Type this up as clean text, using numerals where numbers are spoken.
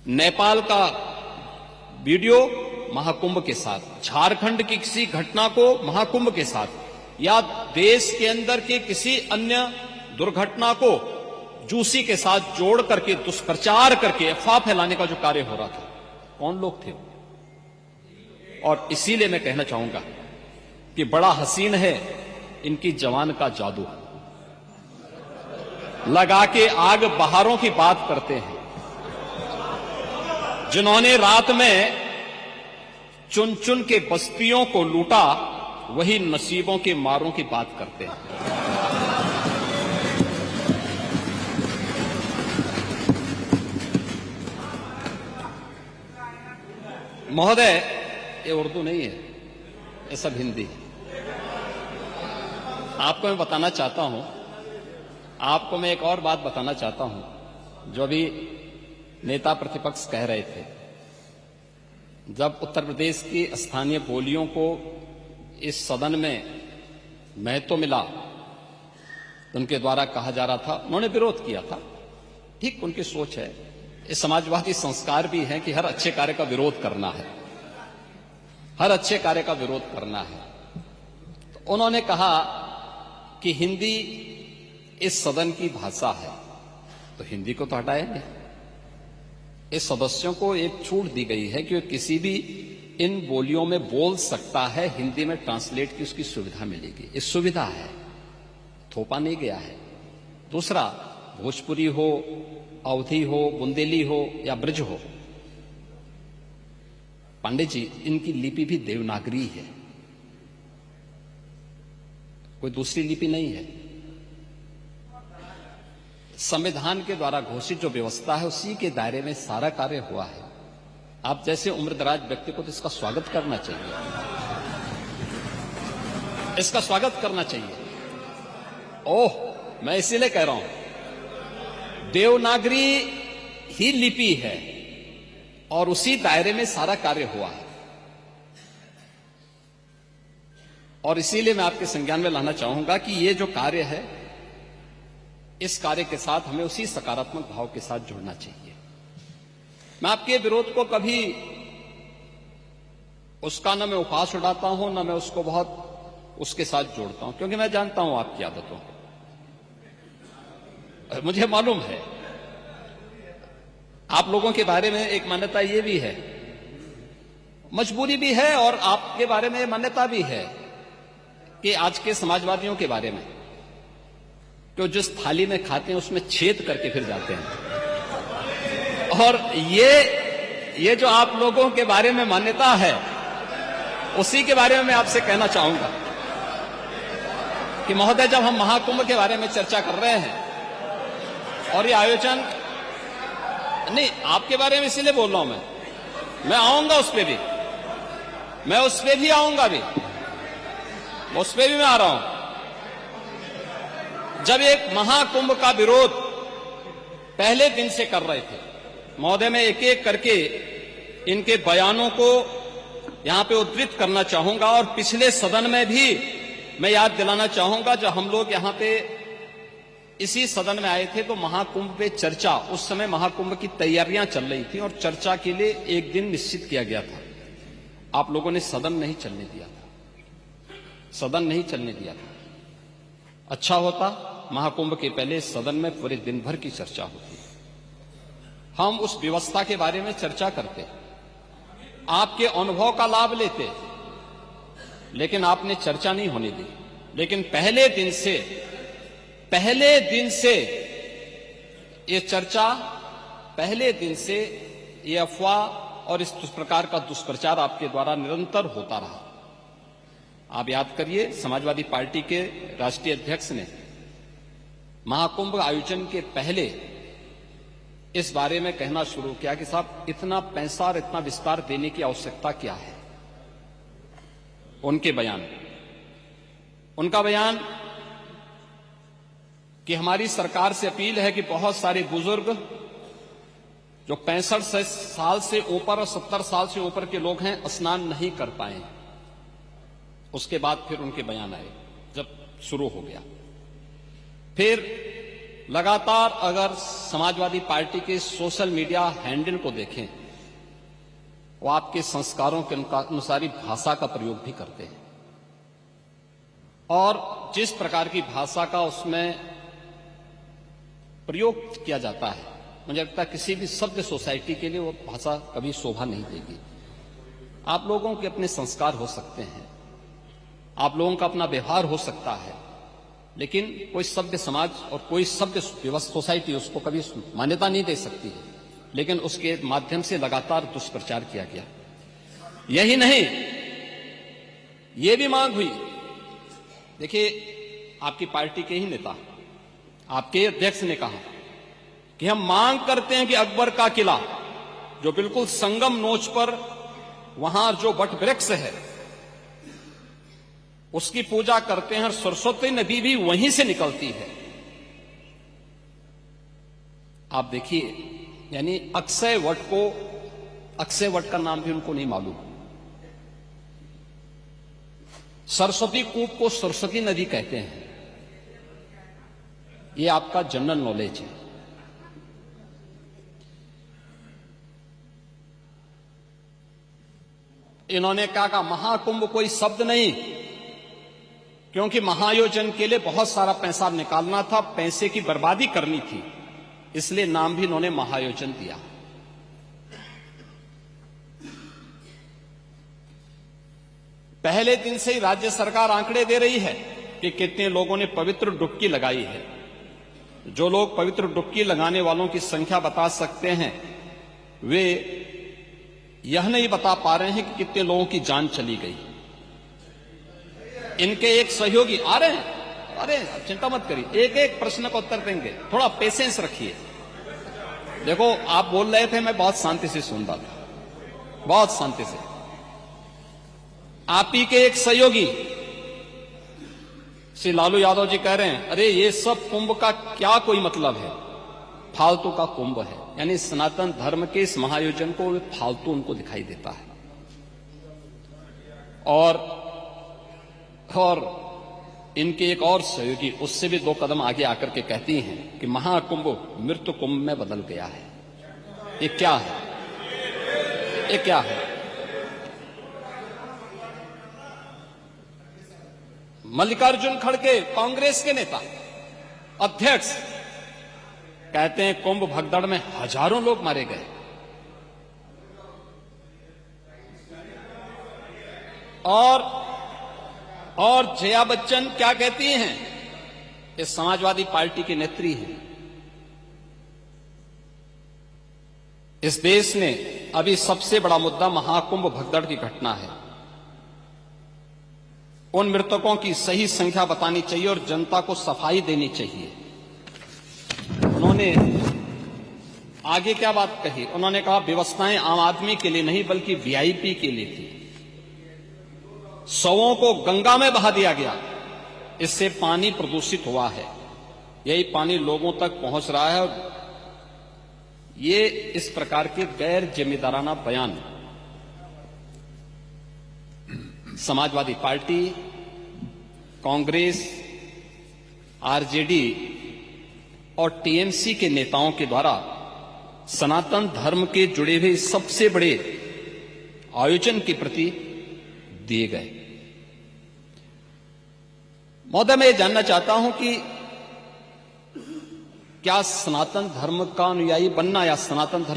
नेपाल का वीडियो महाकुंभ के साथ, झारखंड की किसी घटना को महाकुंभ के साथ, या देश के अंदर के किसी अन्य दुर्घटना को जूसी के साथ जोड़ करके दुष्प्रचार करके अफवाह फैलाने का जो कार्य हो रहा था, कौन लोग थे? और इसीलिए मैं कहना चाहूंगा कि बड़ा हसीन है इनकी जवान का जादू। लगा के आग बहारों की बात करते हैं। जिन्होंने रात में चुन चुन के बस्तियों को लूटा, वही नसीबों के मारों की बात करते हैं। महोदय, ये उर्दू नहीं है, ये सब हिंदी है। आपको मैं बताना चाहता हूं, आपको मैं एक और बात बताना चाहता हूं, जो अभी नेता प्रतिपक्ष कह रहे थे। जब उत्तर प्रदेश की स्थानीय बोलियों को इस सदन में महत्व मिला, तो उनके द्वारा कहा जा रहा था, उन्होंने विरोध किया था। ठीक उनकी सोच है, ये समाजवादी संस्कार भी है कि हर अच्छे कार्य का विरोध करना है, हर अच्छे कार्य का विरोध करना है। तो उन्होंने कहा कि हिंदी इस सदन की भाषा है, तो हिंदी को तो हटाया नहीं। इस सदस्यों को एक छूट दी गई है कि वो किसी भी इन बोलियों में बोल सकता है, हिंदी में ट्रांसलेट की उसकी सुविधा मिलेगी। इस सुविधा है, थोपा नहीं गया है। दूसरा, भोजपुरी हो, अवधी हो, बुंदेली हो या ब्रज हो, पांडे जी, इनकी लिपि भी देवनागरी है, कोई दूसरी लिपि नहीं है। संविधान के द्वारा घोषित जो व्यवस्था है, उसी के दायरे में सारा कार्य हुआ है। आप जैसे उम्रदराज व्यक्ति को तो इसका स्वागत करना चाहिए, इसका स्वागत करना चाहिए। ओह, मैं इसीलिए कह रहा हूं, देवनागरी ही लिपि है और उसी दायरे में सारा कार्य हुआ है। और इसीलिए मैं आपके संज्ञान में लाना चाहूंगा कि ये जो कार्य है, इस कार्य के साथ हमें उसी सकारात्मक भाव के साथ जुड़ना चाहिए। मैं आपके विरोध को कभी उसका न मैं उपहास उड़ाता हूं, न मैं उसको बहुत उसके साथ जोड़ता हूं, क्योंकि मैं जानता हूं आपकी आदतों को। मुझे मालूम है आप लोगों के बारे में एक मान्यता ये भी है, मजबूरी भी है, और आपके बारे में मान्यता भी है कि आज के समाजवादियों के बारे में, तो जिस थाली में खाते हैं उसमें छेद करके फिर जाते हैं। और ये जो आप लोगों के बारे में मान्यता है, उसी के बारे में मैं आपसे कहना चाहूंगा कि महोदय, जब हम महाकुंभ के बारे में चर्चा कर रहे हैं, और ये आयोजन नहीं, आपके बारे में इसीलिए बोल रहा हूं, मैं आऊंगा उस पर भी, मैं उस पर भी आऊंगा भी, उस पर भी मैं आ रहा हूं। जब एक महाकुंभ का विरोध पहले दिन से कर रहे थे, महोदय, मैं एक एक करके इनके बयानों को यहां पे उद्धृत करना चाहूंगा, और पिछले सदन में भी मैं याद दिलाना चाहूंगा, जब हम लोग यहां पे इसी सदन में आए थे, तो महाकुंभ पे चर्चा, उस समय महाकुंभ की तैयारियां चल रही थी और चर्चा के लिए एक दिन निश्चित किया गया था। आप लोगों ने सदन नहीं चलने दिया था, सदन नहीं चलने दिया था। अच्छा होता महाकुंभ के पहले सदन में पूरे दिन भर की चर्चा होती, हम उस व्यवस्था के बारे में चर्चा करते, आपके अनुभव का लाभ लेते, लेकिन आपने चर्चा नहीं होने दी। लेकिन पहले दिन से ये चर्चा, पहले दिन से ये अफवाह और इस प्रकार का दुष्प्रचार आपके द्वारा निरंतर होता रहा। आप याद करिए, समाजवादी पार्टी के राष्ट्रीय अध्यक्ष ने महाकुंभ आयोजन के पहले इस बारे में कहना शुरू किया कि साहब, इतना पैसा और इतना विस्तार देने की आवश्यकता क्या है। उनका बयान कि हमारी सरकार से अपील है कि बहुत सारे बुजुर्ग जो 65 साल से ऊपर और 70 साल से ऊपर के लोग हैं, स्नान नहीं कर पाए। उसके बाद फिर उनके बयान आए, जब शुरू हो गया, फिर लगातार अगर समाजवादी पार्टी के सोशल मीडिया हैंडल को देखें, वो आपके संस्कारों के अनुसार ही भाषा का प्रयोग भी करते हैं और जिस प्रकार की भाषा का उसमें प्रयोग किया जाता है, मुझे लगता है किसी भी सभ्य सोसाइटी के लिए वो भाषा कभी शोभा नहीं देगी। आप लोगों के अपने संस्कार हो सकते हैं, आप लोगों का अपना व्यवहार हो सकता है, लेकिन कोई सभ्य समाज और कोई सभ्य सोसाइटी उसको कभी मान्यता नहीं दे सकती है। लेकिन उसके माध्यम से लगातार दुष्प्रचार किया गया। यही नहीं, ये भी मांग हुई, देखिए आपकी पार्टी के ही नेता, आपके अध्यक्ष ने कहा कि हम मांग करते हैं कि अकबर का किला जो बिल्कुल संगम नोच पर वहां जो वट वृक्ष है उसकी पूजा करते हैं और सरस्वती नदी भी वहीं से निकलती है। आप देखिए, यानी अक्षय वट का नाम भी उनको नहीं मालूम। सरस्वती कूप को सरस्वती नदी कहते हैं, ये आपका जनरल नॉलेज है। इन्होंने कहा महाकुंभ कोई शब्द नहीं, क्योंकि महाआयोजन के लिए बहुत सारा पैसा निकालना था, पैसे की बर्बादी करनी थी, इसलिए नाम भी इन्होंने महाआयोजन दिया। पहले दिन से ही राज्य सरकार आंकड़े दे रही है कि कितने लोगों ने पवित्र डुबकी लगाई है। जो लोग पवित्र डुबकी लगाने वालों की संख्या बता सकते हैं, वे यह नहीं बता पा रहे हैं कि कितने लोगों की जान चली गई। इनके एक सहयोगी आ रहे हैं, अरे चिंता मत करिए, एक एक प्रश्न का उत्तर देंगे, थोड़ा पेशेंस रखिए। देखो आप बोल रहे थे, मैं बहुत शांति से सुन रहा था, बहुत शांति से। आप ही के एक सहयोगी श्री लालू यादव जी कह रहे हैं, अरे ये सब कुंभ का क्या कोई मतलब है, फालतू का कुंभ है। यानी सनातन धर्म के इस महाआयोजन को फालतू उनको दिखाई देता है। और इनके एक और सहयोगी उससे भी 2 कदम आगे आकर के कहती हैं कि महाकुंभ मृत्यु कुंभ में बदल गया है। ये क्या है, ये क्या है? मल्लिकार्जुन खड़गे कांग्रेस के नेता अध्यक्ष कहते हैं कुंभ भगदड़ में हजारों लोग मारे गए। और जया बच्चन क्या कहती हैं? ये समाजवादी पार्टी की नेत्री हैं। इस देश ने अभी सबसे बड़ा मुद्दा महाकुंभ भगदड़ की घटना है। उन मृतकों की सही संख्या बतानी चाहिए और जनता को सफाई देनी चाहिए। उन्होंने आगे क्या बात कही? उन्होंने कहा व्यवस्थाएं आम आदमी के लिए नहीं बल्कि वीआईपी के लिए थी। शवों को गंगा में बहा दिया गया, इससे पानी प्रदूषित हुआ है। यही पानी लोगों तक पहुंच रहा है और ये इस प्रकार के गैर जिम्मेदाराना बयान समाजवादी पार्टी, कांग्रेस, आरजेडी और टीएमसी के नेताओं के द्वारा सनातन धर्म के जुड़े हुए सबसे बड़े आयोजन के प्रति दिए गए। महोदय, मैं ये जानना चाहता हूं कि क्या सनातन धर्म का अनुयायी बनना या सनातन धर्म